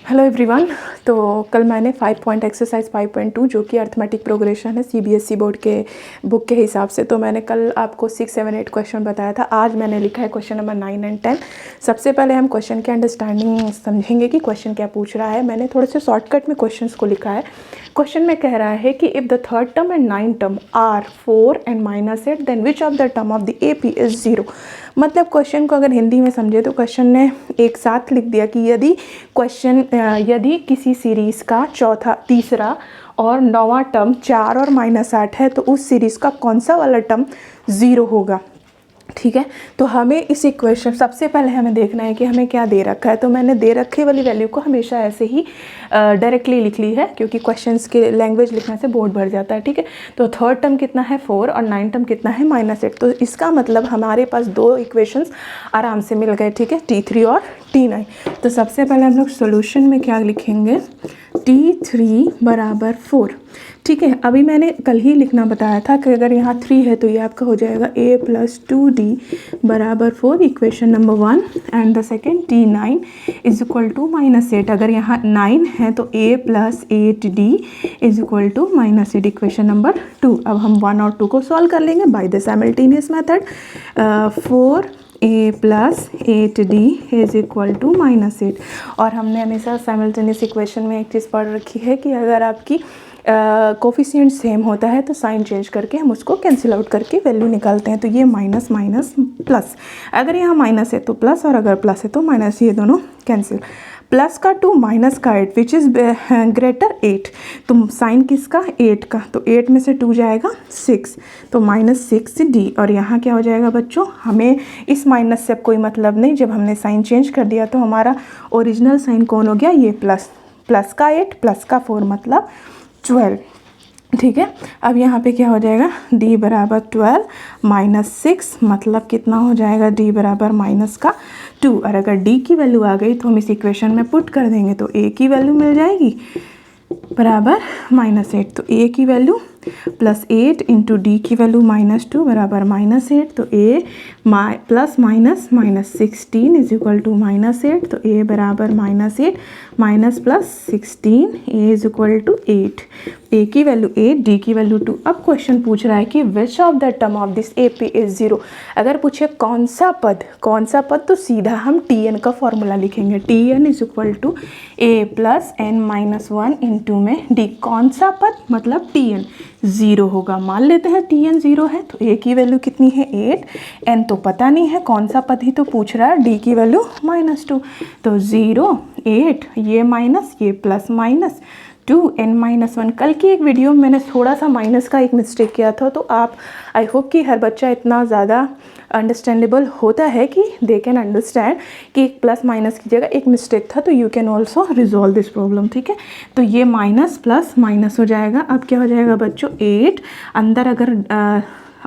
Hello everyone. तो कल मैंने 5 पॉइंट एक्सरसाइज 5.2 जो कि अर्थमेटिक प्रोग्रेशन है सीबीएसई बोर्ड के बुक के हिसाब से, तो मैंने कल आपको 6, 7, 8 क्वेश्चन बताया था। आज मैंने लिखा है क्वेश्चन नंबर 9 एंड 10। सबसे पहले हम क्वेश्चन के अंडरस्टैंडिंग समझेंगे कि क्वेश्चन क्या पूछ रहा है। मैंने थोड़े से शॉर्टकट में क्वेश्चन को लिखा है। क्वेश्चन में कह रहा है कि if the third term and 9 term are 4 and -8 then which of the term of the AP is 0। मतलब क्वेश्चन को अगर हिंदी में समझे तो क्वेश्चन ने एक साथ लिख दिया कि यदि किसी सीरीज़ का चौथा, तीसरा और 9वां टर्म 4 और -8 है तो उस सीरीज़ का कौन सा वाला टर्म 0 होगा। ठीक है, तो हमें इस इक्वेशन सबसे पहले हमें देखना है कि हमें क्या दे रखा है। तो मैंने दे रखे वाली वैल्यू को हमेशा ऐसे ही डायरेक्टली लिख ली है, क्योंकि क्वेश्चंस के लैंग्वेज लिखने से बोर्ड भर जाता है। ठीक है, तो थर्ड टर्म कितना है 4 और 9 टर्म कितना है -8। तो इसका मतलब हमारे पास दो इक्वेशंस आराम से मिल गए। ठीक है, T3 और T9। तो सबसे पहले हम लोग सोल्यूशन में क्या लिखेंगे, T3 = 4। ठीक है, अभी मैंने कल ही लिखना बताया था कि अगर यहाँ 3 है तो ये आपका हो जाएगा A + 2D = 4, equation number 1। And the second T9 = -8। अगर यहाँ 9 है तो A + 8D = -8, इक्वेशन नंबर 2। अब हम 1 और 2 को सॉल्व कर लेंगे by the simultaneous method. 4A + 8D = -8। और हमने हमेशा साइमल्टेनियस इक्वेशन में एक चीज़ पढ़ रखी है कि अगर आपकी कोफिशिएंट सेम होता है तो साइन चेंज करके हम उसको कैंसिल आउट करके वैल्यू निकालते हैं। तो ये माइनस माइनस प्लस, अगर यहाँ माइनस है तो प्लस और अगर प्लस है तो माइनस, ये दोनों कैंसिल। प्लस का 2 माइनस का 8 विच इज़ ग्रेटर 8। तो साइन किसका, 8 का, तो 8 में से 2 जाएगा 6, तो -6D। और यहाँ क्या हो जाएगा बच्चों, हमें इस माइनस से अब कोई मतलब नहीं, जब हमने साइन चेंज कर दिया तो हमारा ओरिजिनल साइन कौन हो गया, ये प्लस। प्लस का 8 प्लस का 4 मतलब 12। ठीक है, अब यहाँ पे क्या हो जाएगा, D = 12 -6 मतलब कितना हो जाएगा, D = -2। और अगर D की वैल्यू आ गई तो हम इस इक्वेशन में पुट कर देंगे तो A की वैल्यू मिल जाएगी बराबर -8। तो A की वैल्यू +8 × D की वैल्यू -2 बराबर -8। तो A +- -16 = -8। तो A बराबर -8 -+16 A = 8। A की वैल्यू 8, D की वैल्यू 2। अब क्वेश्चन पूछ रहा है कि विच of the term of this AP is 0। अगर पूछे कौन सा पद, तो सीधा हम Tn का फॉर्मूला लिखेंगे। Tn = A + n-1 × में D। कौन सा पद मतलब Tn 0 होगा। मान लेते हैं Tn 0 है तो A की वैल्यू कितनी है 8, n तो पता नहीं है, कौन सा पद ही तो पूछ रहा है, D की वैल्यू -2। तो 0 8, ये माइनस, ये प्लस, -2 n-1। कल की एक वीडियो में मैंने थोड़ा सा माइनस का एक मिस्टेक किया था, तो आप, आई होप कि हर बच्चा इतना ज़्यादा अंडरस्टैंडेबल होता है कि दे कैन अंडरस्टैंड कि एक प्लस माइनस की जगह एक मिस्टेक था, तो you can also resolve this problem. ठीक है, तो ये माइनस प्लस माइनस हो जाएगा। अब क्या हो जाएगा बच्चों, 8 अंदर अगर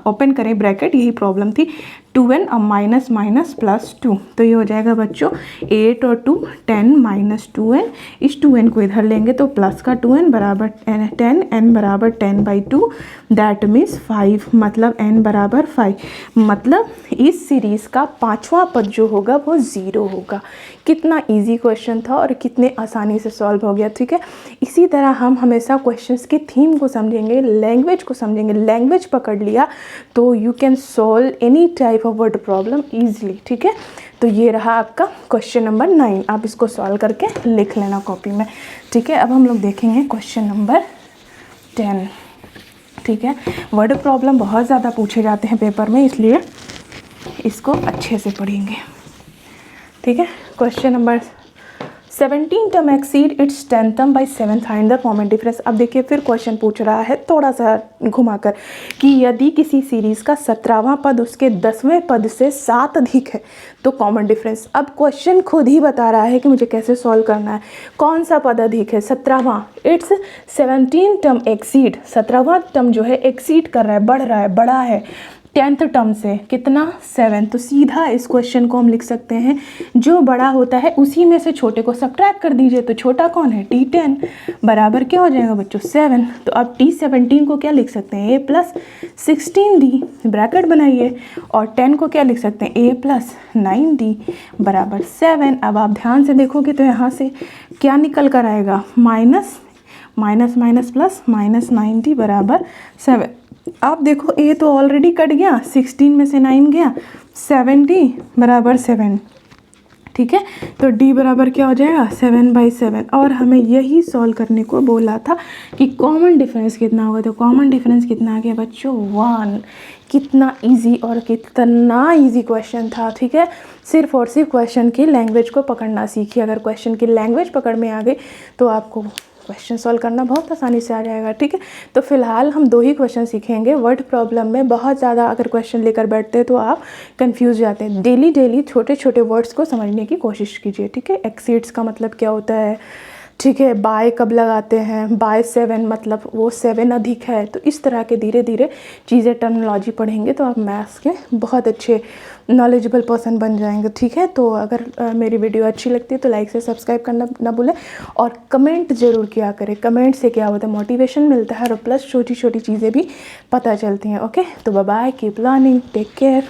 ओपन करें ब्रैकेट, यही प्रॉब्लम थी, 2n अब माइनस माइनस +2। तो ये हो जाएगा बच्चों 8 और 2 10 -2n। इस 2n को इधर लेंगे तो प्लस का 2n बराबर 10, n बराबर 10/2, दैट मीन्स 5, मतलब n बराबर 5। मतलब इस सीरीज़ का 5वां पद जो होगा वो 0 होगा। कितना इजी क्वेश्चन था और कितने आसानी से सॉल्व हो गया। ठीक है, इसी तरह हम हमेशा क्वेश्चंस की थीम को समझेंगे, लैंग्वेज को समझेंगे। लैंग्वेज पकड़ लिया तो you can solve any type of word problem easily. ठीक है, तो ये रहा आपका क्वेश्चन नंबर 9। आप इसको सॉल्व करके लिख लेना कॉपी में। ठीक है, अब हम लोग देखेंगे क्वेश्चन नंबर 10। ठीक है, वर्ड प्रॉब्लम बहुत ज़्यादा पूछे जाते हैं पेपर में, इसलिए इसको अच्छे से पढ़ेंगे। ठीक है, question number 17 term exceed it's 10th term by 7th, find the common difference. अब देखिए फिर क्वेश्चन पूछ रहा है थोड़ा सा घुमाकर कि यदि किसी सीरीज़ का 17वां पद उसके 10वें पद से 7 अधिक है तो कॉमन डिफरेंस। अब क्वेश्चन खुद ही बता रहा है कि मुझे कैसे सॉल्व करना है। कौन सा पद अधिक है, 17वां। इट्स 17 टर्म एक्सीड, 17वां टर्म जो है एक्सीड कर रहा है, बढ़ रहा है, बड़ा है 10th टर्म से कितना 7, तो सीधा इस क्वेश्चन को हम लिख सकते हैं जो बड़ा होता है उसी में से छोटे को सब्ट्रैक्ट कर दीजिए। तो छोटा कौन है, T10 बराबर क्या हो जाएगा बच्चों 7। तो अब T17 को क्या लिख सकते हैं, A+16D ब्रैकेट बनाइए, और 10 को क्या लिख सकते हैं, A+9D बराबर 7। अब आप ध्यान से देखोगे तो यहाँ से क्या निकल कर आएगा, माइनस माइनस प्लस -9D बराबर 7। आप देखो ए तो ऑलरेडी कट गया, 16 में से 9 गया, 7D बराबर 7। ठीक है, तो D बराबर क्या हो जाएगा 7/7। और हमें यही सॉल्व करने को बोला था कि कॉमन डिफरेंस कितना होगा। तो कॉमन डिफरेंस कितना आ गया बच्चों 1। कितना इजी और कितना इजी क्वेश्चन था। ठीक है, सिर्फ और सिर्फ क्वेश्चन की लैंग्वेज को पकड़ना सीखिए। अगर क्वेश्चन की लैंग्वेज पकड़ में आ गई तो आपको क्वेश्चन सॉल्व करना बहुत आसानी से आ जाएगा। ठीक है, तो फिलहाल हम 2 ही क्वेश्चन सीखेंगे। वर्ड प्रॉब्लम में बहुत ज़्यादा अगर क्वेश्चन लेकर बैठते हैं तो आप कंफ्यूज जाते हैं। डेली छोटे छोटे वर्ड्स को समझने की कोशिश कीजिए। ठीक है, एक्सीड्स का मतलब क्या होता है, ठीक है, बाय कब लगाते हैं, बाय 7 मतलब वो 7 अधिक है। तो इस तरह के धीरे धीरे चीज़ें टर्मिनोलॉजी पढ़ेंगे तो आप मैथ्स के बहुत अच्छे नॉलेजेबल पर्सन बन जाएंगे। ठीक है, तो अगर मेरी वीडियो अच्छी लगती है तो लाइक से सब्सक्राइब करना ना भूलें, और कमेंट ज़रूर किया करें। कमेंट से क्या होता है, मोटिवेशन मिलता है और प्लस छोटी छोटी चीज़ें भी पता चलती हैं। ओके, तो bye bye, keep learning, take care.